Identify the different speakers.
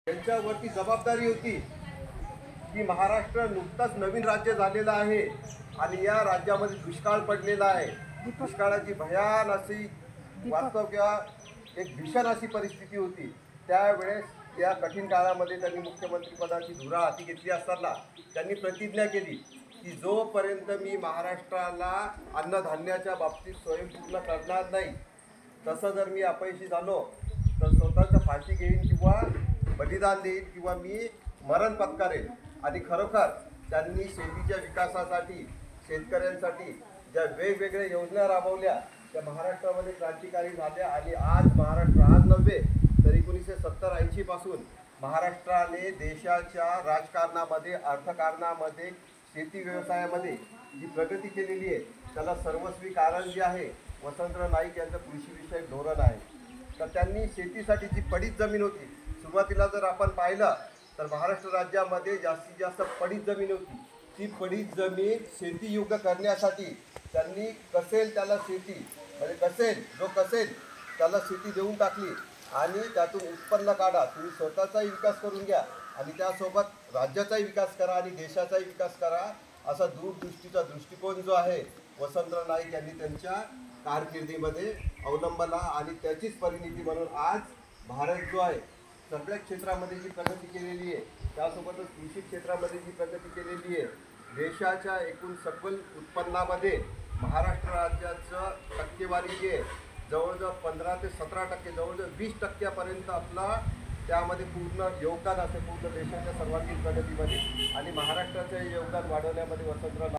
Speaker 1: त्यांच्यावरती जबाबदारी होती की महाराष्ट्र नुकताच नवीन राज्य झालेलं आहे आणि या राज्यामध्ये दुष्काळ पडलेला आहे। दुष्काळाची भयान अशी वास्तव किंवा एक भीषण अशी परिस्थिती होती। त्यावेळेस या कठीण काळामध्ये त्यांनी मुख्यमंत्रीपदाची धुरा हाती घेतली असताना त्यांनी प्रतिज्ञा केली की जोपर्यंत मी महाराष्ट्राला अन्नधान्याच्या बाबतीत स्वयंपूर्ण करणार नाही, तसं जर मी अपयशी झालो तर स्वतःचं फाशी घेईन किंवा बलिदान देईन किंवा मी मरण पत्करेन। आणि खरोखर त्यांनी शेतीच्या विकासासाठी शेतकऱ्यांसाठी ज्या वेगवेगळ्या योजना राबवल्या त्या महाराष्ट्रामध्ये क्रांतिकारी झाल्या। आणि आज महाराष्ट्र आज नव्हे तर 1970-80 पासून महाराष्ट्राने देशाच्या राजकारणामध्ये अर्थकारणामध्ये शेती व्यवसायामध्ये जी प्रगती केलेली आहे त्याला सर्वस्वी कारण जे आहे वसंतराव नाईक यांचं कृषीविषयक धोरण आहे। तर त्यांनी शेतीसाठी जी पडीत जमीन होती, सुरुवातीला जर आपण पाहिलं तर महाराष्ट्र राज्यामध्ये जास्तीत जास्त पडीत जमीन होती। ती पडीत जमीन शेतीयोग्य करण्यासाठी त्यांनी कसेल त्याला शेती म्हणजे कसेल त्याला शेती देऊन टाकली आणि त्यातून उत्पन्न काढा, तुम्ही स्वतःचाही विकास करून घ्या आणि त्यासोबत राज्याचाही विकास करा आणि देशाचाही विकास करा, असा दूरदृष्टीचा दृष्टिकोन जो आहे वसंतराव नाईक यांनी त्यांच्या कारकिर्दीमध्ये अवलंबला। आणि त्याचीच परिणिती म्हणून आज भारत जो आहे सगळ्या क्षेत्रामध्ये जी प्रगती केलेली आहे त्यासोबतच कृषी क्षेत्रामध्ये जी प्रगती केलेली आहे, देशाच्या एकूण सकल उत्पन्नामध्ये महाराष्ट्र राज्याचं टक्केवारी जी आहे जवळजवळ 15 ते 17%, जवळजवळ 20% आपला त्यामध्ये पूर्ण योगदान असेल पूर्ण देशाच्या सर्वांगीण प्रगतीमध्ये। आणि महाराष्ट्राचं योगदान वाढवण्यामध्ये वसंतराव